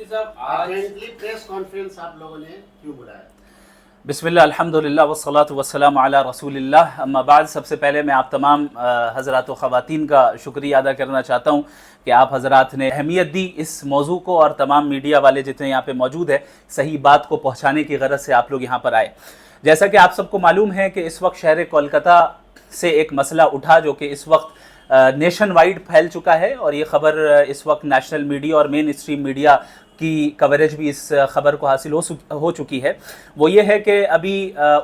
साहब आज press conference आप लोगों ने क्यों बुलाया? बिस्मिल्लाह अल्हम्दुलिल्लाह वस्सलातु वस्सलामु अला रसूलिल्लाह अम्मा बाद। सबसे पहले मैं आप तमाम हज़रात व ख़वातीन का शुक्रिया अदा करना चाहता हूँ कि आप हज़रात ने अहमियत दी इस मौजू को, और तमाम मीडिया वाले जितने यहाँ पे मौजूद है सही बात को पहुँचाने की गरज से आप लोग यहाँ पर आए। जैसा कि आप सबको मालूम है कि इस वक्त शहर कोलकाता से एक मसला उठा जो कि इस वक्त नेशन वाइड फैल चुका है, और ये ख़बर इस वक्त नेशनल मीडिया और मेन स्ट्रीम मीडिया की कवरेज भी इस ख़बर को हासिल हो चुकी है। वो ये है कि अभी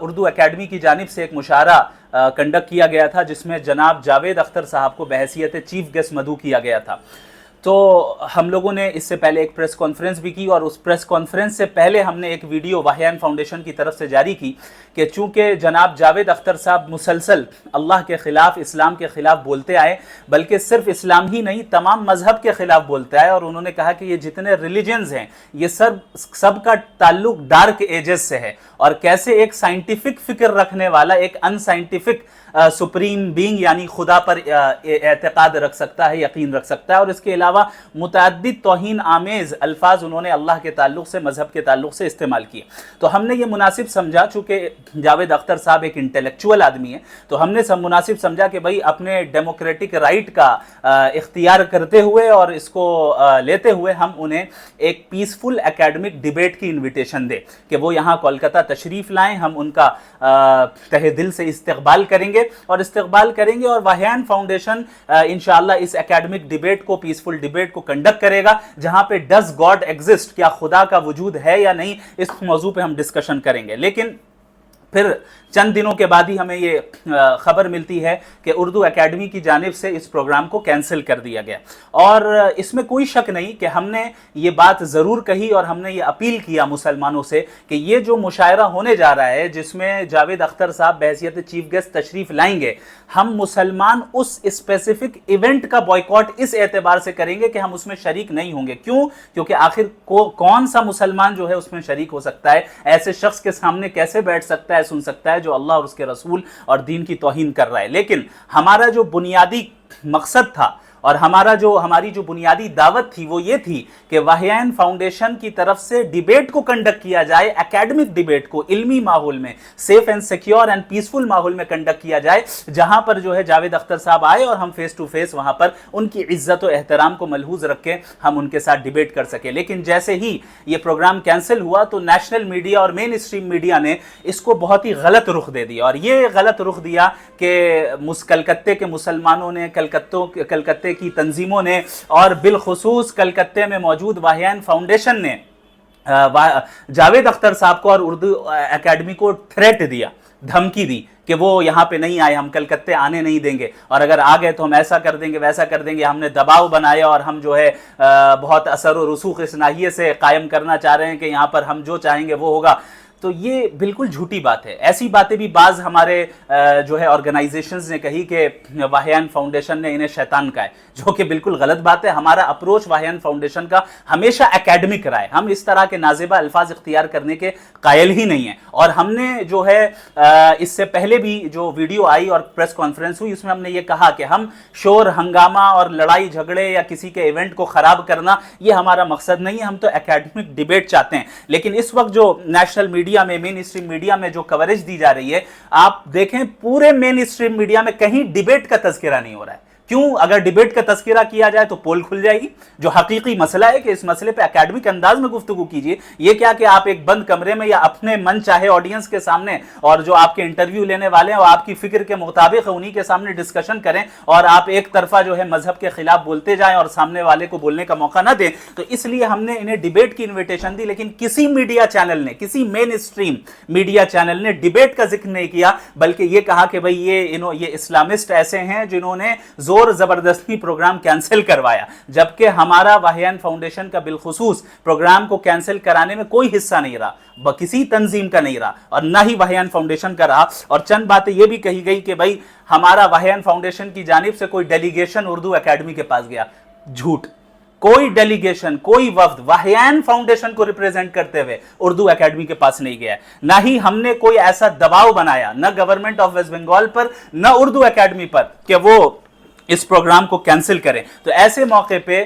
उर्दू एकेडमी की जानिब से एक मुशायरा कंडक्ट किया गया था जिसमें जनाब जावेद अख्तर साहब को बहैसियत चीफ गेस्ट मदऊ किया गया था। तो हम लोगों ने इससे पहले एक प्रेस कॉन्फ्रेंस भी की, और उस प्रेस कॉन्फ्रेंस से पहले हमने एक वीडियो वाहियान फाउंडेशन की तरफ से जारी की कि चूँकि जनाब जावेद अख्तर साहब मुसलसल अल्लाह के ख़िलाफ़, इस्लाम के ख़िलाफ़ बोलते आए, बल्कि सिर्फ इस्लाम ही नहीं तमाम मज़हब के ख़िलाफ़ बोलते आए, और उन्होंने कहा कि ये जितने रिलीजन्स हैं ये सब का ताल्लुक डार्क एजेस से है, और कैसे एक साइंटिफिक फ़िक्र रखने वाला एक अनसाइंटिफिक सुप्रीम बीइंग यानी खुदा पर एतकाद रख सकता है, यकीन रख सकता है। और इसके अलावा मुतअद्दिद तौहीन आमेज़ अल्फाज उन्होंने अल्लाह के ताल्लुक़ से, मज़हब के ताल्लुक़ से इस्तेमाल किए। तो हमने ये मुनासिब समझा, चूँकि जावेद अख्तर साहब एक इंटेलेक्चुअल आदमी है, तो हमने सब मुनासिब समझा कि भाई अपने डेमोक्रेटिक राइट का इख्तियार करते हुए और इसको लेते हुए हम उन्हें एक पीसफुल एकेडमिक डिबेट की इन्विटेशन दें कि वो यहाँ कोलकाता तशरीफ़ लाएँ। हम उनका तहे दिल से इस्तकबाल करेंगे और वाहियान फाउंडेशन इंशाअल्लाह इस एकेडमिक डिबेट को, पीसफुल डिबेट को कंडक्ट करेगा, जहां पे डज गॉड एग्जिस्ट, क्या खुदा का वजूद है या नहीं, इस मौजू पे हम डिस्कशन करेंगे। लेकिन फिर चंद दिनों के बाद ही हमें ये खबर मिलती है कि उर्दू एकेडमी की जानिब से इस प्रोग्राम को कैंसिल कर दिया गया। और इसमें कोई शक नहीं कि हमने ये बात ज़रूर कही और हमने ये अपील किया मुसलमानों से कि ये जो मुशायरा होने जा रहा है जिसमें जावेद अख्तर साहब बहैसियत चीफ गेस्ट तशरीफ़ लाएंगे, हम मुसलमान उस स्पेसिफिक इवेंट का बॉयकॉट इस एतबार से करेंगे कि हम उसमें शरीक नहीं होंगे। क्यों? क्योंकि आखिर कौन सा मुसलमान जो है उसमें शरीक हो सकता है? ऐसे शख्स के सामने कैसे बैठ सकता है, सुन सकता है जो अल्लाह और उसके रसूल और दीन की तौहीन कर रहा है। लेकिन हमारा जो बुनियादी मकसद था और हमारी जो बुनियादी दावत थी वो ये थी कि वाहियान फाउंडेशन की तरफ से डिबेट को कंडक्ट किया जाए, एकेडमिक डिबेट को इल्मी माहौल में, safe and secure and peaceful माहौल में कंडक्ट किया जाए, जहां पर जो है जावेद अख्तर साहब आए और हम फेस टू फेस वहां पर उनकी इज्जत और एहतराम को मलहूज रख के हम उनके साथ डिबेट कर सके। लेकिन जैसे ही ये प्रोग्राम कैंसिल हुआ तो नेशनल मीडिया और मेन स्ट्रीम मीडिया ने इसको बहुत ही गलत रुख दे दिया, और ये गलत रुख दिया कि कलकत्ते के मुसलमानों ने, कलकत्ते की तंजीमों ने और बिलखुसूस कलकत्ते में मौजूद वाहियान फाउंडेशन ने जावेद अख्तर साहब को और उर्दू एकेडमी को थ्रेट दिया, धमकी दी कि वो यहाँ पे नहीं आए, हम कलकत्ते आने नहीं देंगे, और अगर आ गए तो हम ऐसा कर देंगे, वैसा कर देंगे। हमने दबाव बनाया और हम जो है बहुत असर और रसूख इस नाहिए से कायम करना चाह रहे हैं कि यहाँ पर हम जो चाहेंगे वो होगा। तो ये बिल्कुल झूठी बात है। ऐसी बातें भी बाज़ हमारे जो है ऑर्गेनाइजेशंस ने कही कि वाहियान फाउंडेशन ने इन्हें शैतान कहा है, जो कि बिल्कुल गलत बात है। हमारा अप्रोच वाहियान फाउंडेशन का हमेशा एकेडमिक रहा है, हम इस तरह के नाज़िबा अल्फाज इख्तियार करने के कायल ही नहीं है। और हमने जो है इससे पहले भी जो वीडियो आई और प्रेस कॉन्फ्रेंस हुई उसमें हमने ये कहा कि हम शोर हंगामा और लड़ाई झगड़े या किसी के इवेंट को ख़राब करना ये हमारा मकसद नहीं है, हम तो एकेडमिक डिबेट चाहते हैं। लेकिन इस वक्त जो नेशनल मीडिया में, मेन स्ट्रीम मीडिया में जो कवरेज दी जा रही है, आप देखें पूरे मेन स्ट्रीम मीडिया में कहीं डिबेट का तज़किरा नहीं हो रहा है। क्यों? अगर डिबेट का तज़किरा किया जाए तो पोल खुल जाएगी। जो हकीकी मसला है कि इस मसले पे एकेडमिक अंदाज में गुफ्तगू कीजिए। ये क्या कि आप एक बंद कमरे में या अपने मन चाहे ऑडियंस के सामने, और जो आपके इंटरव्यू लेने वाले हैं वो आपकी फिक्र के मुताबिक उन्हीं के सामने डिस्कशन करें, और आप एक तरफा जो है मजहब के खिलाफ बोलते जाएं और सामने वाले को बोलने का मौका ना दें। तो इसलिए हमने इन्हें डिबेट की इन्विटेशन दी, लेकिन किसी मीडिया चैनल ने, किसी मेन स्ट्रीम मीडिया चैनल ने डिबेट का जिक्र नहीं किया, बल्कि ये कहा कि भाई ये इस्लामिस्ट ऐसे हैं जिन्होंने जोर जबरदस्ती प्रोग्राम कैंसिल करवाया, जबकि हमारा वाहियान फाउंडेशन का बिलखुसूस प्रोग्राम को कैंसिल कराने में कोई हिस्सा नहीं रहा, किसी तंजीम का नहीं रहा, और ना ही वाहियान फाउंडेशन का रहा। और चंद बातें यह भी कही गई कि भाई हमारा वाहियान फाउंडेशन की जानिब से कोई डेलीगेशन उर्दू एकेडमी के पास गया। झूठ, कोई डेलीगेशन, कोई वफ्द वाहियान फाउंडेशन को रिप्रेजेंट करते हुए उर्दू एकेडमी के पास नहीं गया। ना ही हमने कोई ऐसा दबाव बनाया, न गवर्नमेंट ऑफ वेस्ट बंगाल पर, न उर्दू एकेडमी पर, कि वो इस प्रोग्राम को कैंसिल करें। तो ऐसे मौके पे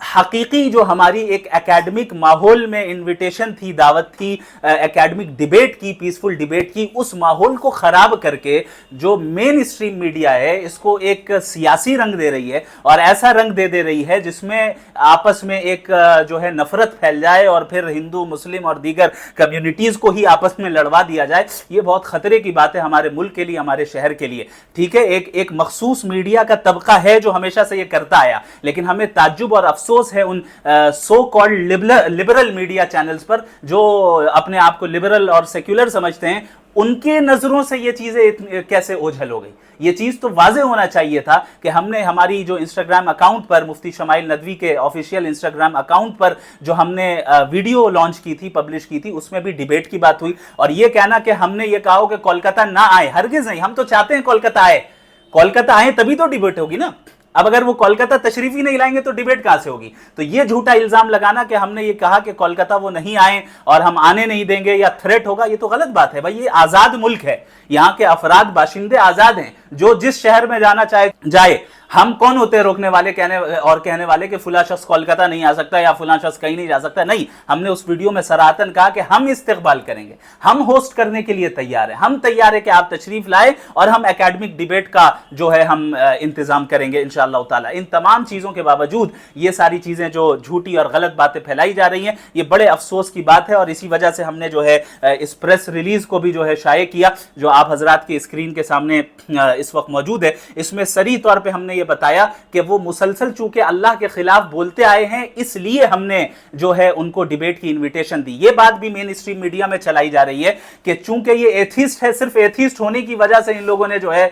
حقیقی جو ہماری ایک اکیڈمک ماحول میں انویٹیشن تھی، دعوت تھی اکیڈمک ڈیبیٹ کی، پیسفل ڈیبیٹ کی، اس ماحول کو خراب کر کے جو مین اسٹریم میڈیا ہے اس کو ایک سیاسی رنگ دے رہی ہے، اور ایسا رنگ دے رہی ہے جس میں آپس میں ایک جو ہے نفرت پھیل جائے اور پھر ہندو مسلم اور دیگر کمیونٹیز کو ہی آپس میں لڑوا دیا جائے. یہ بہت خطرے کی بات ہے ہمارے ملک کے لیے، ہمارے شہر کے لیے. ٹھیک ہے، ایک مخصوص میڈیا کا طبقہ ہے جو ہمیشہ سے یہ کرتا آیا، لیکن ہمیں تعجب اور افسوس ہے ان so called liberal media channels پر جو اپنے آپ کو لبرل اور سیکولر سمجھتے ہیں. ان کے نظروں سے یہ چیزیں کیسے اوجھل ہو گئی؟ یہ چیز تو واضح ہونا چاہیے تھا کہ ہم نے ہماری جو انسٹاگرام اکاؤنٹ پر، مفتی شمائل ندوی کے آفیشیل انسٹاگرام اکاؤنٹ پر جو ہم نے ویڈیو لانچ کی تھی، پبلش کی تھی، اس میں بھی ڈیبیٹ کی بات ہوئی. اور یہ کہنا کہ ہم نے یہ کہا ہو کہ کولکتہ نہ آئے، ہرگز نہیں. ہم تو چاہتے ہیں کولکتہ آئے، کولکتہ آئے تبھی تو ڈیبیٹ ہوگی نا. اب اگر وہ کولکتہ تشریف ہی نہیں لائیں گے تو ڈیبیٹ کہاں سے ہوگی؟ تو یہ جھوٹا الزام لگانا کہ ہم نے یہ کہا کہ کولکتہ وہ نہیں آئیں اور ہم آنے نہیں دیں گے یا تھریٹ ہوگا، یہ تو غلط بات ہے. بھائی یہ آزاد ملک ہے، یہاں کے افراد باشندے آزاد ہیں، جو جس شہر میں جانا چاہے جائے. ہم کون ہوتے ہیں روکنے والے کہنے والے کہ فلاں شخص کولکتہ نہیں آ سکتا یا فلاں شخص کہیں نہیں جا سکتا؟ نہیں، ہم نے اس ویڈیو میں صراحتاً کہا کہ ہم استقبال کریں گے، ہم ہوسٹ کرنے کے لیے تیار ہیں، ہم تیار ہیں کہ آپ تشریف لائے اور ہم اکیڈمک ڈیبیٹ کا جو ہے ہم انتظام کریں گے انشاءاللہ تعالی. ان تمام چیزوں کے باوجود یہ ساری چیزیں جو جھوٹی اور غلط باتیں پھیلائی جا رہی ہیں، یہ بڑے افسوس کی بات ہے. اور اسی وجہ سے ہم نے جو ہے اس پریس ریلیز کو بھی جو ہے شائع کیا، جو آپ حضرات کی اسکرین کے سامنے اس وقت موجود ہے. اس میں صریح طور پہ ہم نے یہ بتایا کہ وہ مسلسل چونکہ اللہ کے خلاف بولتے آئے ہیں، اس لیے ہم نے جو ہے ان کو ڈیبیٹ کی انویٹیشن دی. یہ بات بھی مین اسٹریم میڈیا میں چلائی جا رہی ہے کہ چونکہ یہ ایتھیسٹ ہے، صرف ایتھیسٹ ہونے کی وجہ سے ان لوگوں نے جو ہے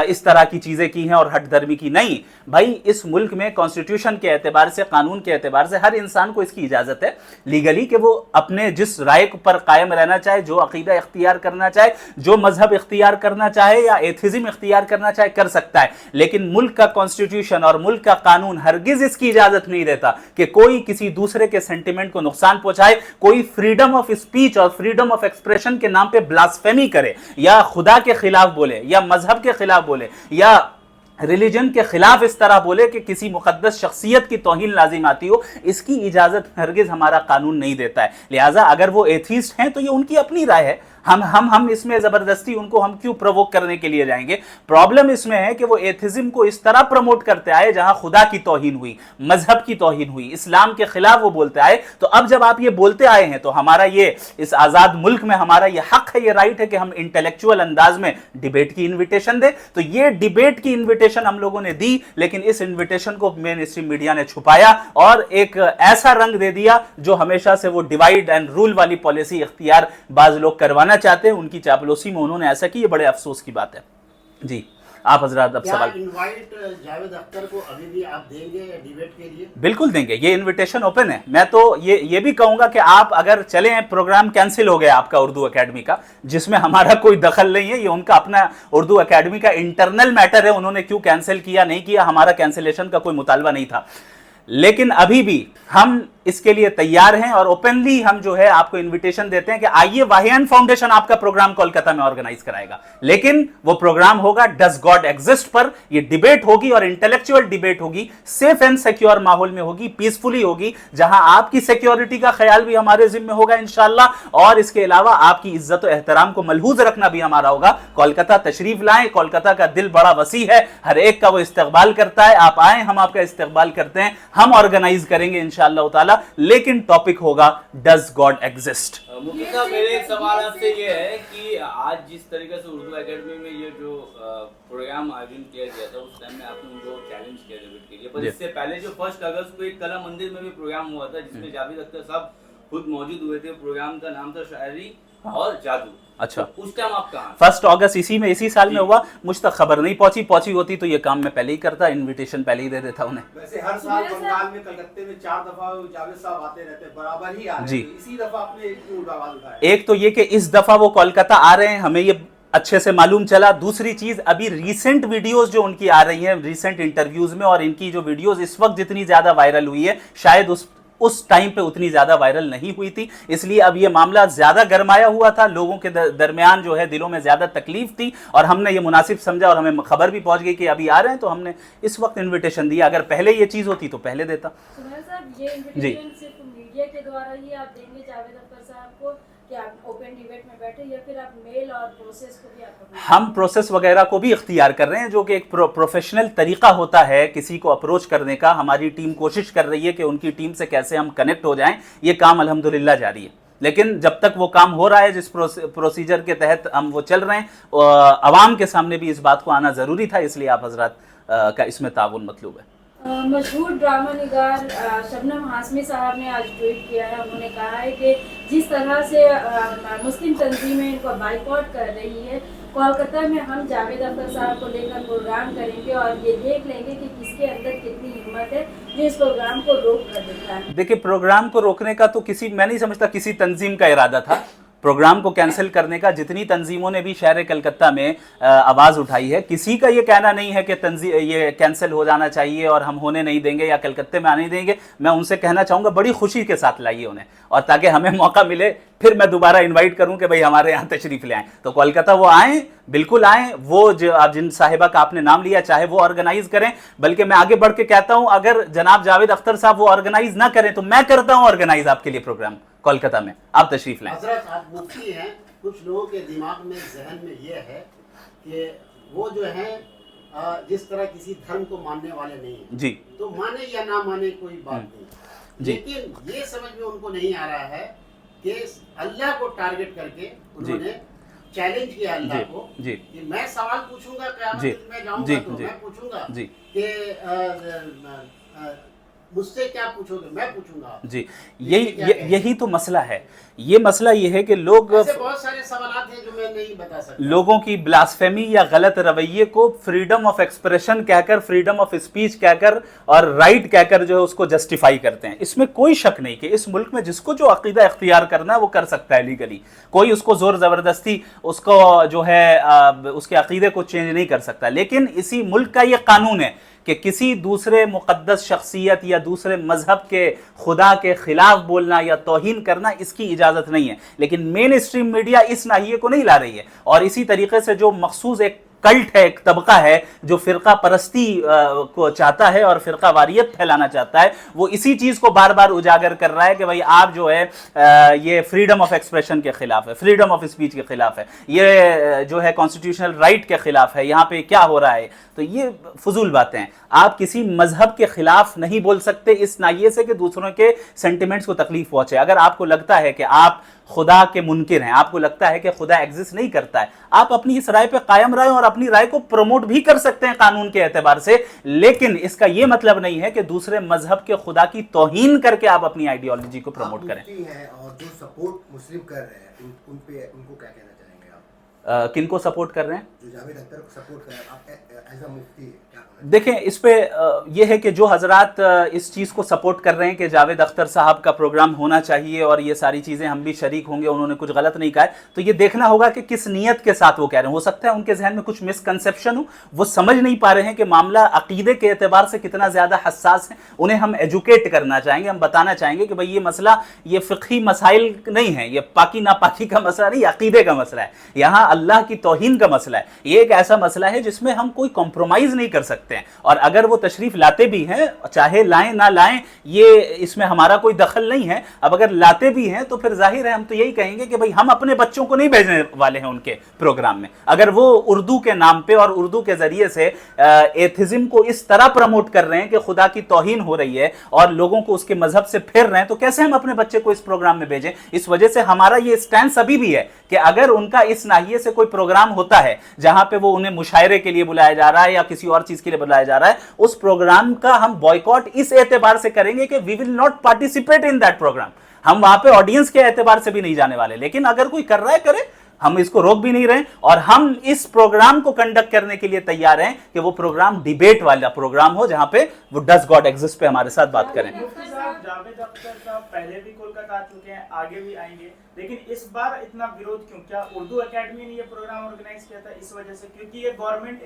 اس طرح کی چیزیں کی ہیں اور ہٹ دھرمی کی. نہیں بھائی، اس ملک میں کانسٹیٹیوشن کے اعتبار سے، قانون کے اعتبار سے ہر انسان کو اس کی اجازت ہے لیگلی کہ وہ اپنے جس رائے پر قائم رہنا چاہے، جو عقیدہ اختیار کرنا چاہے، جو مذہب اختیار کرنا چاہے یا ایتھیزم اختیار کرنا چاہے کر سکتا ہے. لیکن ملک کا کانسٹیٹیوشن اور ملک کا قانون ہرگز اس کی اجازت نہیں دیتا کہ کوئی کسی دوسرے کے سینٹیمنٹ کو نقصان پہنچائے، کوئی فریڈم آف اسپیچ اور فریڈم آف ایکسپریشن کے نام پہ بلاسفیمی کرے، یا خدا کے خلاف بولے، یا مذہب کے خلاف بولے، یا ریلیجن کے خلاف اس طرح بولے کہ کسی مقدس شخصیت کی توہین لازم آتی ہو. اس کی اجازت ہرگز ہمارا قانون نہیں دیتا ہے. لہٰذا اگر وہ ایتھیسٹ ہیں تو یہ ان کی اپنی رائے ہے، ہم اس میں زبردستی ان کو ہم کیوں پرووک کرنے کے لیے جائیں گے؟ پرابلم اس میں ہے کہ وہ ایتھیزم کو اس طرح پروموٹ کرتے آئے جہاں خدا کی توہین ہوئی، مذہب کی توہین ہوئی، اسلام کے خلاف وہ بولتے آئے. تو اب جب آپ یہ بولتے آئے ہیں تو ہمارا یہ اس آزاد ملک میں ہمارا یہ حق ہے، یہ رائٹ ہے کہ ہم انٹلیکچوئل انداز میں ڈیبیٹ کی انویٹیشن دیں. تو یہ ڈیبیٹ کی انویٹیشن ہم لوگوں نے دی، لیکن اس انویٹیشن کو مین اسٹریم میڈیا نے چھپایا اور ایک ایسا رنگ دے دیا جو ہمیشہ سے وہ ڈیوائڈ اینڈ رول والی پالیسی اختیار بعض لوگ کروانا چاہتے ہیں. ان کی چاپلوسی میں انہوں نے ایسا کی، یہ بڑے افسوس کی بات ہے. جی آپ حضرات اب سوال. انوائٹ جاوید اختر کو ابھی بھی آپ دیں گے ڈیبیٹ کے لیے؟ بالکل دیں گے، یہ انویٹیشن اوپن ہے. میں تو یہ بھی کہوں گا کہ آپ اگر چلیں، پروگرام کینسل ہو گیا آپ کا اردو اکیڈمی کا، جس میں ہمارا کوئی دخل نہیں ہے، یہ ان کا اپنا اردو اکیڈمی کا انٹرنل میٹر ہے. انہوں نے کیوں کینسل کیا نہیں کیا، ہمارا کینسلیشن کا کوئی مطالبہ نہیں تھا. لیکن ابھی بھی ہم اس کے لیے تیار ہیں اور اوپنلی ہم جو ہے آپ کو انویٹیشن دیتے ہیں کہ آئیے. واہیان فاؤنڈیشن آپ کا پروگرام کولکتہ میں آرگنائز کرائے گا، لیکن وہ پروگرام ہوگا ڈز گاڈ ایگزسٹ پر. یہ ڈیبیٹ ہوگی اور انٹلیکچوئل ڈیبیٹ ہوگی، سیف اینڈ سیکیور ماحول میں ہوگی، پیسفلی ہوگی، جہاں آپ کی سیکیورٹی کا خیال بھی ہمارے ذمہ ہوگا انشاءاللہ، اور اس کے علاوہ آپ کی عزت و احترام کو ملحوظ رکھنا بھی ہمارا ہوگا. کولکتہ تشریف لائیں، کولکتہ کا دل بڑا وسیع ہے، ہر ایک کا وہ استقبال کرتا ہے. آپ آئیں، ہم آپ کا استقبال کرتے ہیں، ہم آرگنائز کریں گے انشاءاللہ تعالی. لیکن ٹاپک ہوگا ڈز گاڈ ایگزسٹ. مفتی صاحب میرے ایک سوال آپ سے یہ ہے کہ آج جس طریقے سے اردو اکیڈمی میں یہ جو پروگرام آیوجن کیا گیا تھا، اس ٹائم میں آپ نے ان کو چیلنج کیا ڈیبیٹ کے لیے، پر اس سے پہلے جو 1 اگست کو ایک کلا مندر میں بھی پروگرام ہوا تھا جس میں جاوید اختر صاحب خود موجود ہوئے تھے. پروگرام کا نام تھا شاعری اور جادو. اچھا، اس ٹائم آپ کہاں؟ 1 اگست اسی سال میں ہوا. مجھ تک خبر نہیں پہنچی ہوتی تو یہ کام میں پہلے ہی کرتا، انویٹیشن پہلے ہی دے دیتا انہیں. ویسے ہر سال بنگال میں کلکتے میں 4 دفعہ جاوید صاحب آتے رہتے، برابر ہی آتے ہیں. اسی دفعہ آپ نے کیوں آواز اٹھایا؟ ایک تو یہ کہ اس دفعہ وہ کولکتہ آ رہے ہیں، ہمیں یہ اچھے سے معلوم چلا. دوسری چیز، ابھی ریسنٹ ویڈیوز جو ان کی آ رہی ہیں، ریسنٹ انٹرویوز میں، اور ان کی جو ویڈیوز اس وقت جتنی زیادہ وائرل ہوئی ہے، شاید उस टाइम पे उतनी ज़्यादा वायरल नहीं हुई थी, इसलिए अब ये मामला ज़्यादा गरमाया हुआ था, लोगों के दरमियान जो है दिलों में ज़्यादा तकलीफ थी, और हमने ये मुनासिब समझा और हमें खबर भी पहुंच गई कि अभी आ रहे हैं, तो हमने इस वक्त इन्विटेशन दिया। अगर पहले ये चीज़ होती तो पहले देता। सुहेल साहब, ये इन्विटेशन सिर्फ मीडिया के द्वारा ही आप देंगे जावेद अख्तर साहब को, कि आप ओपन डिबेट में बैठे, या फिर आप मेल और प्रोसेस को भी आप? हम प्रोसेस वगैरह को भी इख्तियार कर रहे हैं, जो कि एक प्रोफेशनल तरीका होता है किसी को अप्रोच करने का। हमारी टीम कोशिश कर रही है कि उनकी टीम से कैसे हम कनेक्ट हो जाएं, ये काम अल्हम्दुलिल्लाह जारी है। लेकिन जब तक वो काम हो रहा है, जिस प्रोसीजर के तहत हम वो चल रहे हैं, अवाम के सामने भी इस बात को आना ज़रूरी था, इसलिए आप हजरात का इसमें ताउन मतलूब है। मशहूर ड्रामा निगार शबनम हाशमी साहब ने आज ट्वीट किया है। उन्होंने कहा है कि जिस तरह से मुस्लिम तंजीमें इनको बाइकआउट कर रही है, कोलकाता में हम जावेद अख्तर साहब को लेकर प्रोग्राम करेंगे और ये देख लेंगे कि किसके अंदर कितनी हिम्मत है जो इस प्रोग्राम को रोक कर देता है। देखिए, प्रोग्राम को रोकने का तो मैं नहीं समझता किसी तंजीम का इरादा था। प्रोग्राम को कैंसिल करने का जितनी तंजीमों ने भी शहर कलकत्ता में आवाज़ उठाई है, किसी का ये कहना नहीं है कि ये कैंसिल हो जाना चाहिए और हम होने नहीं देंगे या कलकत्ते में आने नहीं देंगे। मैं उनसे कहना चाहूँगा बड़ी खुशी के साथ लाइए उन्हें, और ताकि हमें मौका मिले फिर मैं दोबारा इनवाइट करूं कि भाई हमारे यहाँ तशरीफ़ ले आएँ, तो कोलकाता वो आएँ, बिल्कुल आएँ। वो जो आप जिन साहिबा का आपने नाम लिया, चाहे वो ऑर्गेनाइज करें, बल्कि मैं आगे बढ़ के कहता हूँ अगर जनाब जावेद अख्तर साहब वो ऑर्गेनाइज ना करें तो मैं करता हूँ ऑर्गेनाइज आपके लिए प्रोग्राम कोलकाता में, आप तशरीफ़ लाएँ। हजरत आप मुफ्ती हैं, कुछ लोगों के दिमाग में, जहन में ये है कि वो जो है जिस तरह किसी धर्म को मानने वाले नहीं है जी, तो माने या ना माने कोई बात नहीं, जी। लेकिन ये समझ में उनको नहीं आ रहा है कि अल्लाह को टारगेट करके उन्होंने चैलेंज किया अल्लाह को जी, कि मैं सवाल पूछूंगा, क़यामत जी, में जाऊंगा जी, तो जी, मैं पूछूंगा जी, कि मुझसे क्या पूछोगे, मैं पूछूंगा जी। यही तो मसला है। ये मसला ये है कि लोग, ऐसे बहुत सारे सवालात हैं जो मैं नहीं बता सकता। लोगों की ब्लास्फेमी या गलत रवैये को फ्रीडम ऑफ एक्सप्रेशन कहकर, फ्रीडम ऑफ स्पीच कहकर और राइट कहकर जो है उसको जस्टिफाई करते हैं। इसमें कोई शक नहीं कि इस मुल्क में जिसको जो अकीदा इख्तियार करना है वो कर सकता है लीगली, कोई उसको जोर ज़बरदस्ती उसको जो है उसके अकीदे को चेंज नहीं कर सकता। लेकिन इसी मुल्क का ये कानून है कि किसी दूसरे मुक़द्दस शख्सियत या दूसरे मजहब के खुदा के खिलाफ बोलना या तौहीन करना, इसकी इजाज़त नहीं है। लेकिन मेन स्ट्रीम मीडिया इस नाहिए को नहीं ला रही है, और इसी तरीके से जो मखसूस एक कल्ट है, एक तबका है जो फ़िरका परस्ती को चाहता है और फ़िरका वारियत फैलाना चाहता है, वो इसी चीज़ को बार बार उजागर कर रहा है कि भाई आप जो है ये फ्रीडम ऑफ एक्सप्रेशन के ख़िलाफ़ है, फ्रीडम ऑफ स्पीच के ख़िलाफ़ है, ये जो है कॉन्स्टिट्यूशनल राइट के ख़िलाफ़ है, यहाँ पे क्या हो रहा है। तो ये फजूल बातें हैं। आप किसी मजहब के ख़िलाफ़ नहीं बोल सकते इस नाहिए से कि दूसरों के सेंटिमेंट्स को तकलीफ़ पहुँचे। अगर आपको लगता है कि आप खुदा के मुनकिर हैं, आपको लगता है कि खुदा एग्जिस्ट नहीं करता है, आप अपनी इस राय पे कायम रहें और अपनी राय को प्रमोट भी कर सकते हैं कानून के एतबार से। लेकिन इसका यह मतलब नहीं है कि दूसरे मजहब के खुदा की तौहीन करके आप अपनी आइडियोलॉजी को प्रमोट करें। और जो सपोर्ट मुस्लिम कर रहे हैं उनको क्या कहना चाहेंगे आप? किनको सपोर्ट कर रहे हैं? जो जावेद अख्तर को सपोर्ट कर रहे हैं, आप एज अ मुफ्ती क्या कहना? देखें, इस पे ये है कि जो हजरात इस चीज़ को सपोर्ट कर रहे हैं कि जावेद अख्तर साहब का प्रोग्राम होना चाहिए और ये सारी चीज़ें हम भी शरीक होंगे, उन्होंने कुछ गलत नहीं कहा है, तो ये देखना होगा कि किस नीयत के साथ वो कह रहे हैं। हो सकता है उनके जहन में कुछ मिसकंसेप्शन हो, वो समझ नहीं पा रहे हैं कि मामला अकीदे के एतबार से कितना ज़्यादा हसास है। उन्हें हम एजुकेट करना चाहेंगे, हम बताना चाहेंगे कि भाई ये मसला ये फ़िक़ही मसाइल नहीं है, ये पाकी नापाकी का मसला नहीं, अकीदे का मसला है, यहाँ अल्लाह की तौहीन का मसला है। ये एक ऐसा मसला है जिसमें हम कोई कॉम्प्रोमाइज़ नहीं कर सकते हैं, और अगर वो तशरीफ लाते भी हैं, चाहे लाएं ना लाएं, ये इसमें हमारा कोई दखल नहीं है। अब अगर लाते भी हैं तो फिर जाहिर है हम तो यही कहेंगे कि भाई हम अपने बच्चों को नहीं भेजने वाले हैं उनके प्रोग्राम में। अगर वो उर्दू के नाम पे और उर्दू के जरिए से एथिज्म को इस तरह प्रमोट कर रहे हैं कि खुदा की तौहीन हो रही है और लोगों को उसके मजहब से फेर रहे हैं, तो कैसे हम अपने बच्चे को इस प्रोग्राम में भेजें। इस वजह से हमारा ये स्टैंड अभी भी है कि अगर उनका इस नाहिए से कोई प्रोग्राम होता है जहां पे वो उन्हें मुशायरे के लिए बुलाया जा रहा है या किसी और चीज के लिए बुलाया जा रहा है, उस प्रोग्राम का हम बॉयकॉट इस एतबार से करेंगे कि we will not participate in that program. हम वहां पे ऑडियंस के एतबार से भी नहीं जाने वाले, लेकिन अगर कोई कर रहा है करे, हम इसको रोक भी नहीं रहे, और हम इस प्रोग्राम को कंडक्ट करने के लिए तैयार हैं कि वो प्रोग्राम डिबेट वाला प्रोग्राम हो जहां पे वो डज गॉड एग्जिस्ट पे हमारे साथ बात करें। मुफ्ती साहब, जावेद अख्तर साहब पहले भी कोलकाता आ चुके हैं, आगे भी आएंगे, लेकिन इस बार इतना विरोध क्यों? क्या उर्दू एकेडमी ने ये प्रोग्राम ऑर्गेनाइज किया था इस वजह से? क्योंकि ये गवर्नमेंट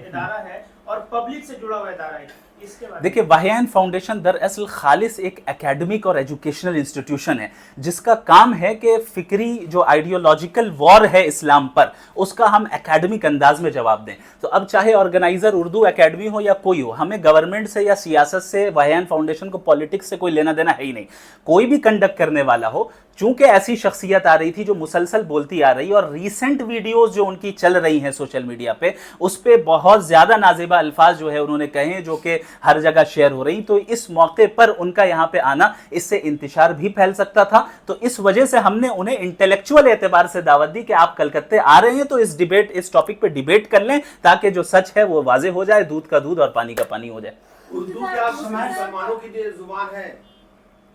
इदारा है और पब्लिक से जुड़ा हुआ इदारा है। इसके बारे में देखिए, वाहियान फाउंडेशन दरअसल खालिस एक एकेडमिक और एजुकेशनल इंस्टीट्यूशन है जिसका काम है कि फिक्री जो आइडियोलॉजिकल वॉर है इस्लाम पर, उसका हम एकेडमिक अंदाज में जवाब दें। तो अब चाहे ऑर्गेनाइजर उर्दू एकेडमी हो या कोई हो, हमें गवर्नमेंट से या सियासत से, वाहियान फाउंडेशन को पॉलिटिक्स से कोई लेना देना है ही नहीं। कोई भी कंडक्ट करने वाला हो, चूंकि ऐसी शख्सियत आ रही थी जो मुसलसल बोलती आ रही, और रीसेंट वीडियोस जो उनकी चल रही हैं सोशल मीडिया पे, उस पे बहुत ज़्यादा नाज़िबा अल्फाज जो है उन्होंने कहे हैं, जो कि हर जगह शेयर हो रही। तो इस मौके पर उनका यहाँ पे आना, इससे इंतशार भी फैल सकता था। तो इस वजह से हमने उन्हें इंटेलेक्चुअल एतबार से दावत दी कि आप कलकत्ते आ रहे हैं तो इस टॉपिक पे डिबेट कर लें, ताकि जो सच है वो वाजे हो जाए, दूध का दूध और पानी का पानी हो जाए। उर्दू क्या मुसलमानों की जुबान है?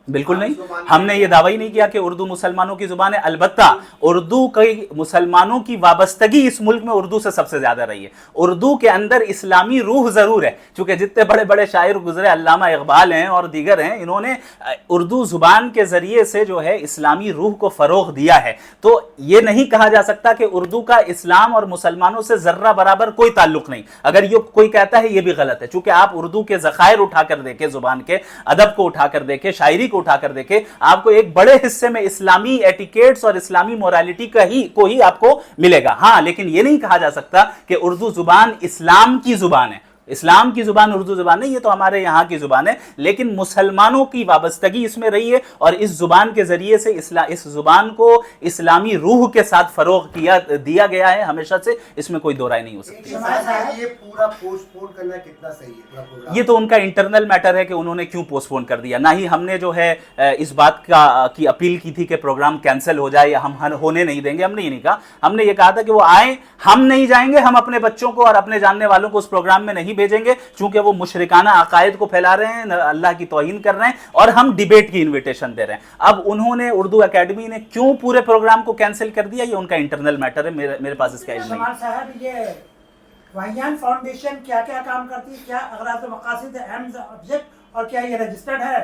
बिल्कुल नहीं, हमने ये दावा ही नहीं किया कि उर्दू मुसलमानों की जुबान है। अलबत्ता उर्दू की मुसलमानों की वाबस्तगी इस मुल्क में उर्दू से सबसे ज्यादा रही है। उर्दू के अंदर इस्लामी रूह जरूर है, क्योंकि जितने बड़े बड़े शायर गुजरे, अल्लामा इकबाल हैं और दीगर हैं, इन्होंने उर्दू जुबान के जरिए से जो है इस्लामी रूह को फरोग दिया है। तो ये नहीं कहा जा सकता कि उर्दू का इस्लाम और मुसलमानों से जर्रा बराबर कोई ताल्लुक नहीं। अगर ये कोई कहता है ये भी गलत है, चूंकि आप उर्दू के ज़खायर उठाकर देखें, जुबान के अदब को उठाकर देखें, शायरी को उठाकर देखें, आपको एक बड़े हिस्से में इस्लामी एटिकेट्स और इस्लामी मोरालिटी को ही आपको मिलेगा। हाँ, लेकिन यह नहीं कहा जा सकता कि उर्दू जुबान इस्लाम की जुबान है। इस्लाम की जुबान उर्दू जुबान नहीं, ये तो हमारे यहाँ की जुबान है, लेकिन मुसलमानों की वाबस्तगी इसमें रही है और इस जुबान के जरिए से इस जुबान को इस्लामी रूह के साथ फरोग दिया गया है हमेशा से। इसमें कोई दो राय नहीं हो सकती। ये पूरा पोस्टपोन करना कितना सही है पूरा प्रोग्राम? ये तो उनका इंटरनल मैटर है कि उन्होंने क्यों पोस्टपोन कर दिया। ना ही हमने जो है इस बात की अपील की थी कि प्रोग्राम कैंसिल हो जाए या हम होने नहीं देंगे। हमने ये नहीं कहा, हमने ये कहा था कि वो आए, हम नहीं जाएंगे, हम अपने बच्चों को और अपने जानने वालों को उस प्रोग्राम में नहीं भेजेंगे, चूंकि वो मुशरिकाना अकायद को फैला रहे हैं, अल्लाह की तौहीन कर रहे हैं, और हम डिबेट की इनविटेशन दे रहे हैं। अब उन्होंने, उर्दू एकेडमी ने क्यों पूरे प्रोग्राम को कैंसिल कर दिया, ये उनका इंटरनल मैटर है, मेरे पास इसका इल्म नहीं है। साहब, ये वाहियान फाउंडेशन क्या क्या काम करती है, क्या अगराज़ व मकासिद एम्स ऑब्जेक्ट, और क्या ये रजिस्टर्ड है?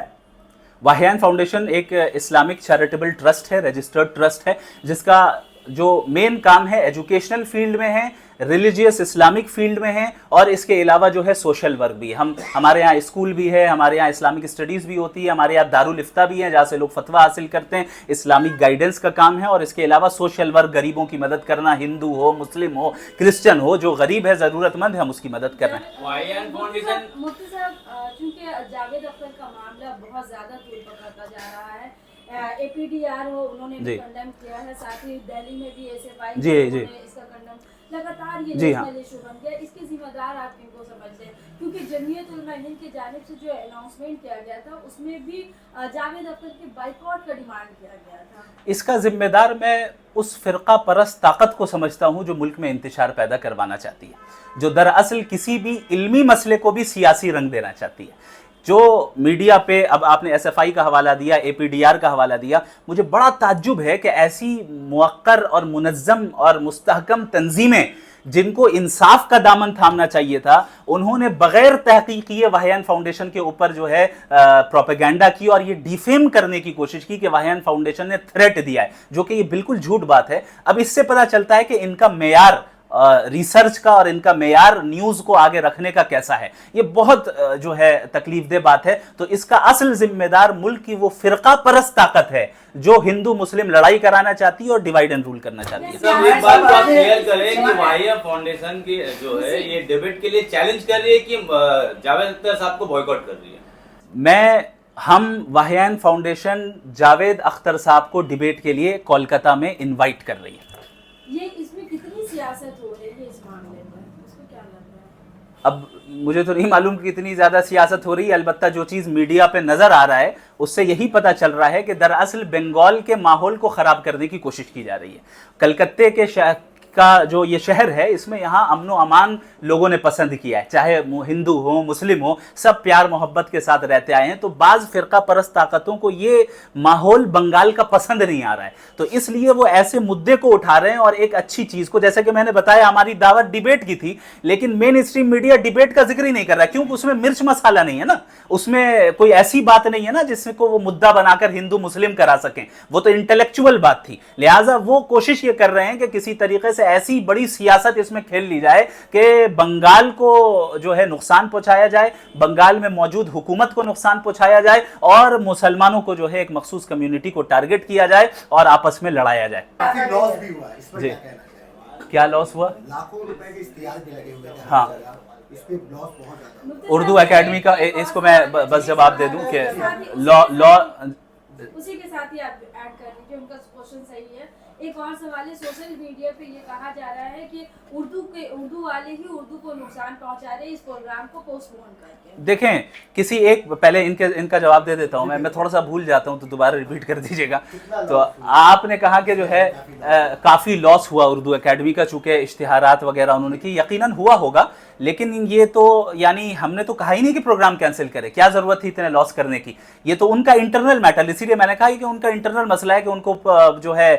वाहियान फाउंडेशन एक इस्लामिक चैरिटेबल ट्रस्ट है, रजिस्टर्ड ट्रस्ट है, जिसका जो मेन काम है एजुकेशनल फील्ड में है, रिलीजियस इस्लामिक फील्ड में है, और इसके अलावा जो है सोशल वर्क भी। हमारे यहाँ स्कूल भी है, हमारे यहाँ इस्लामिक स्टडीज़ भी होती है, हमारे यहाँ दारुल इफ्ता भी है जहाँ से लोग फतवा हासिल करते हैं, इस्लामिक गाइडेंस का काम है, और इसके अलावा सोशल वर्क, गरीबों की मदद करना, हिंदू हो, मुस्लिम हो, क्रिश्चियन हो, जो गरीब है, ज़रूरतमंद है, हम उसकी मदद कर रहे हैं। वाहियान फाउंडेशन, मुफ्ती साहब, चूंकि जावेद अख्तर का मामला बहुत ज़्यादा तूल पकड़ता जा रहा है, APDR हो, उन्होंने भी कंडेम किया है, साथ ही दिल्ली में भी SFI जी इसका कंडेम, लगातार ये जी हाँ, इशू बन गया। इसके जिम्मेदार आप किनको समझते हैं? क्योंकि जमीयत उलमा हिंद की जानिब से जो अनाउंसमेंट किया गया था, उसमें भी जावेद अख्तर के बाइकआउट का डिमांड किया गया था। इसका जिम्मेदार मैं उस फ़िरका परस्त ताकत को समझता हूँ जो मुल्क में इंतशार पैदा करवाना चाहती है, जो दरअसल किसी भी इल्मी मसले को भी सियासी रंग देना चाहती है। जो मीडिया पे, अब आपने SFI का हवाला दिया, APDR का हवाला दिया, मुझे बड़ा ताज्जुब है कि ऐसी मुवक्कर और मुनज़्ज़म और मुस्तहकम तंजीमें जिनको इंसाफ का दामन थामना चाहिए था, उन्होंने बगैर तहकीक किए वाहियान फाउंडेशन के ऊपर जो है प्रोपेगेंडा की और ये डिफेम करने की कोशिश की कि वाहियान फाउंडेशन ने थ्रेट दिया है, जो कि ये बिल्कुल झूठ बात है। अब इससे पता चलता है कि इनका मेयार रिसर्च का और इनका मेयार न्यूज़ को आगे रखने का कैसा है। ये बहुत जो है तकलीफदेह बात है। तो इसका असल जिम्मेदार मुल्क की वो फ़िरका परस्त ताकत है जो हिंदू मुस्लिम लड़ाई कराना चाहती है और डिवाइड एंड रूल करना चाहती है। सब एक बात को आप क्लियर करें कि वाहियान फाउंडेशन की जो है ये डिबेट के लिए चैलेंज कर रही है कि जावेद अख्तर साहब को बॉयकॉट कर रही है? हम वाहियान फाउंडेशन जावेद अख्तर साहब को डिबेट के लिए कोलकाता में इनवाइट कर रही है। ये इसमें कितनी सियासत हो रही है इस मामले में, इसको क्या लग रहा है? अब मुझे तो नहीं मालूम कि कितनी ज़्यादा सियासत हो रही है, अलबत्ता जो चीज़ मीडिया पे नज़र आ रहा है उससे यही पता चल रहा है कि दरअसल बंगाल के माहौल को ख़राब करने की कोशिश की जा रही है। कलकत्ते के का जो ये शहर है, इसमें यहाँ अमन व अमान लोगों ने पसंद किया है, चाहे हिंदू हो मुस्लिम हो, सब प्यार मोहब्बत के साथ रहते आए हैं। तो बाज़ फ़िरका परस्त ताकतों को ये माहौल बंगाल का पसंद नहीं आ रहा है, तो इसलिए वो ऐसे मुद्दे को उठा रहे हैं और एक अच्छी चीज़ को, जैसे कि मैंने बताया हमारी दावत डिबेट की थी, लेकिन मेन स्ट्रीम मीडिया डिबेट का जिक्र ही नहीं कर रहा, क्योंकि उसमें मिर्च मसाला नहीं है ना, उसमें कोई ऐसी बात नहीं है ना जिसको वो मुद्दा बनाकर हिंदू मुस्लिम करा सकें। वो तो इंटेलेक्चुअल बात थी, लिहाजा वो कोशिश ये कर रहे हैं कि किसी तरीके से ایسی بڑی سیاست اس میں کھیل لی جائے کہ بنگال کو جو ہے نقصان پہنچایا جائے, بنگال میں موجود حکومت کو نقصان پہنچایا جائے, اور مسلمانوں کو جو ہے ایک مخصوص کمیونٹی کو ٹارگٹ کیا جائے اور آپس میں لڑایا جائے. کافی لاس بھی ہوا ہے, اس پر جی. کیا کہنا چاہیں گے؟ کیا لاس ہوا؟ لاکھوں روپے کے اشتہار بھی لگے ہوئے تھے, ہاں. اس پہ لاس بہت زیادہ. اردو اکیڈمی کا اس کو میں بس جواب دے دوں کہ لا اسی کے ساتھ ہی آپ ایڈ کر لیجیے, ان کا کوشچن صحیح ہے. ایک اور سوال ہے, سوشل میڈیا پہ یہ کہا جا رہا ہے کہ اردو والے ہی اردو کو نقصان پہنچا رہے اس پروگرام کو پوسٹ پون کر کے. دیکھیں کسی ایک, پہلے ان کا جواب دے دیتا ہوں میں تھوڑا سا بھول جاتا ہوں تو دوبارہ ریپیٹ کر دیجیے گا. تو آپ نے کہا کہ جو ہے کافی لاس ہوا اردو اکیڈمی کا, چونکہ اشتہارات وغیرہ انہوں نے کی, یقیناً ہوا ہوگا, لیکن یہ تو یعنی ہم نے تو کہا ہی نہیں کہ پروگرام کینسل کرے, کیا ضرورت تھی اتنے لاس کرنے کی. یہ تو ان کا انٹرنل میٹر, اسی لیے میں نے کہا کہ ان کا انٹرنل مسئلہ ہے کہ ان کو جو ہے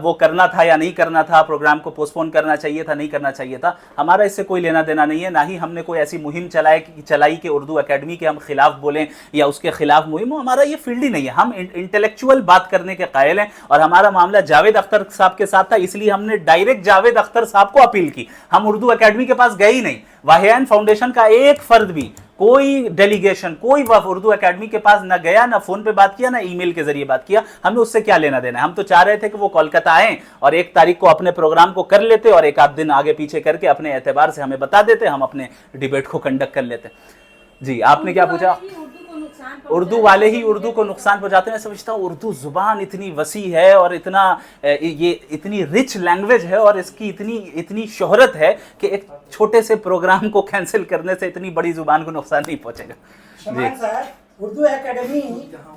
وہ کرنا تھا یا نہیں کرنا تھا, پروگرام کو پوسٹ پون کرنا چاہیے تھا نہیں کرنا چاہیے تھا. ہمارا اس سے کوئی لینا دینا نہیں ہے, نہ ہی ہم نے کوئی ایسی مہم چلائی کہ اردو اکیڈمی کے ہم خلاف بولیں یا اس کے خلاف مہم ہو. ہمارا یہ فیلڈ ہی نہیں ہے, ہم انٹلیکچوئل بات کرنے کے قائل ہیں, اور ہمارا معاملہ جاوید اختر صاحب کے ساتھ تھا, اس لیے ہم نے ڈائریکٹ جاوید اختر صاحب کو اپیل کی. ہم اردو اکیڈمی کے پاس گئے ہی نہیں, واہیان فاؤنڈیشن کا ایک فرد بھی, کوئی ڈیلیگیشن, کوئی وفد اردو اکیڈمی کے پاس نہ گیا, نہ فون پہ بات کیا, نہ ای میل کے ذریعے بات کیا. ہمیں اس سے کیا لینا دینا ہے. ہم تو چاہ رہے تھے کہ وہ کولکتہ آئیں اور 1 تاریخ کو اپنے پروگرام کو کر لیتے, اور 1 آدھ دن آگے پیچھے کر کے اپنے اعتبار سے ہمیں بتا دیتے, ہم اپنے ڈیبیٹ کو کنڈکٹ کر لیتے. جی آپ نے کیا پوچھا؟ اردو والے ہی اردو کو نقصان پہنچاتے ہیں. میں سمجھتا ہوں اردو زبان اتنی وسیع ہے اور یہ اتنی رچ لینگویج ہے اور اس کی اتنی شہرت ہے کہ ایک چھوٹے سے پروگرام کو کینسل کرنے سے اتنی بڑی زبان کو نقصان نہیں پہنچے گا. شمائل صاحب, اردو اکیڈمی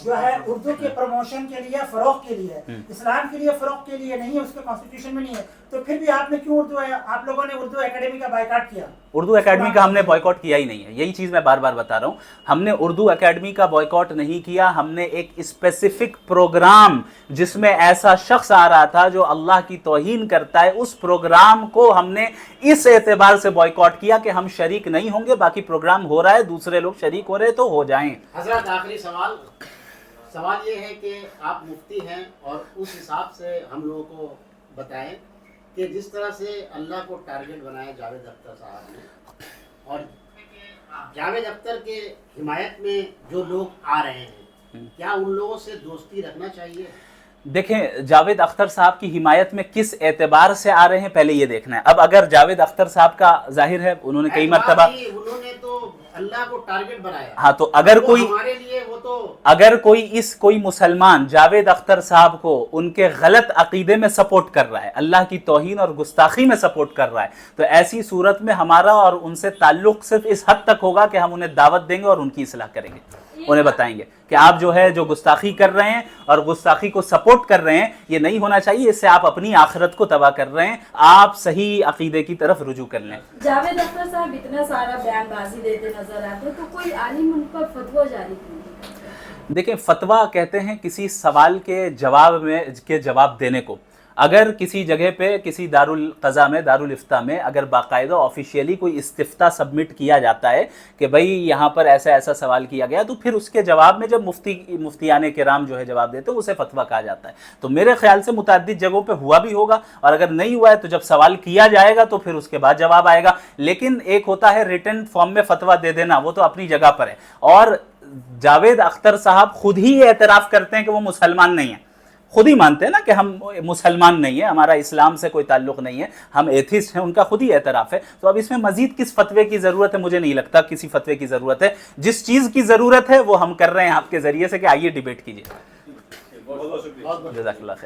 جو ہے اردو کے پروموشن کے لیے, فروغ کے لیے, اسلام کے لیے فروغ کے لیے نہیں ہے, اس کے کانسٹیٹیوشن میں نہیں ہے, تو پھر بھی آپ نے کیوں آپ لوگوں نے اردو اکیڈمی کا بائیکاٹ کیا؟ اردو اکیڈمی کا ہم نے بائیکاٹ کیا ہی نہیں ہے, یہی چیز میں بار بار بتا رہا ہوں. ہم نے اردو اکیڈمی کا بائیکاٹ نہیں کیا, ہم نے ایک اسپیسیفک پروگرام جس میں ایسا شخص آ رہا تھا جو اللہ کی توہین کرتا ہے, اس پروگرام کو ہم نے اس اعتبار سے بائیکاٹ کیا کہ ہم شریک نہیں ہوں گے. باقی پروگرام ہو رہا ہے, دوسرے لوگ شریک ہو رہے تو ہو جائیں. حضرت آخری سوال یہ ہے کہ آپ مفتی ہیں, اور اس حساب سے ہم لوگوں کو بتائیں کہ جس طرح سے اللہ کو ٹارگٹ بنایا جاوید اختر صاحب نے, اور جاوید اختر کے حمایت میں جو لوگ آ رہے ہیں, کیا ان لوگوں سے دوستی رکھنا چاہیے؟ دیکھیں جاوید اختر صاحب کی حمایت میں کس اعتبار سے آ رہے ہیں پہلے یہ دیکھنا ہے. اب اگر جاوید اختر صاحب کا ظاہر ہے انہوں نے کئی مرتبہ انہوں نے تو اللہ کو ٹارگٹ بنایا, ہاں, تو اگر کوئی ہمارے لیے وہ تو اگر کوئی مسلمان جاوید اختر صاحب کو ان کے غلط عقیدے میں سپورٹ کر رہا ہے, اللہ کی توہین اور گستاخی میں سپورٹ کر رہا ہے, تو ایسی صورت میں ہمارا اور ان سے تعلق صرف اس حد تک ہوگا کہ ہم انہیں دعوت دیں گے اور ان کی اصلاح کریں گے, انہیں بتائیں گے کہ آپ جو ہے جو گستاخی کر رہے ہیں اور گستاخی کو سپورٹ کر رہے ہیں, یہ نہیں ہونا چاہیے, اس سے آپ اپنی آخرت کو تباہ کر رہے ہیں, آپ صحیح عقیدے کی طرف رجوع کر لیں. جاوید اختر صاحب اتنا سارا بیان بازی دیتے نظر آتے تو کوئی عالم ان پر فتویٰ جاری کیوں نہیں؟ دیکھیں فتویٰ کہتے ہیں کسی سوال کے جواب دینے کو. اگر کسی جگہ پہ کسی دارالقضاء میں, دارالافتاء میں اگر باقاعدہ آفیشیلی کوئی استفتاء سبمٹ کیا جاتا ہے کہ بھئی یہاں پر ایسا ایسا سوال کیا گیا, تو پھر اس کے جواب میں جب مفتیان کرام جو ہے جواب دیتے ہیں اسے فتویٰ کہا جاتا ہے. تو میرے خیال سے متعدد جگہوں پہ ہوا بھی ہوگا, اور اگر نہیں ہوا ہے تو جب سوال کیا جائے گا تو پھر اس کے بعد جواب آئے گا. لیکن ایک ہوتا ہے ریٹن فارم میں فتویٰ دے دینا, وہ تو اپنی جگہ پر ہے, اور جاوید اختر صاحب خود ہی اعتراف کرتے ہیں کہ وہ مسلمان نہیں ہیں, خود ہی مانتے ہیں نا کہ ہم مسلمان نہیں ہیں, ہمارا اسلام سے کوئی تعلق نہیں ہے, ہم ایتھیسٹ ہیں, ان کا خود ہی اعتراف ہے. تو اب اس میں مزید کس فتوے کی ضرورت ہے؟ مجھے نہیں لگتا کسی فتوے کی ضرورت ہے. جس چیز کی ضرورت ہے وہ ہم کر رہے ہیں آپ کے ذریعے سے کہ آئیے ڈیبیٹ کیجیے. جزاک اللہ خیر.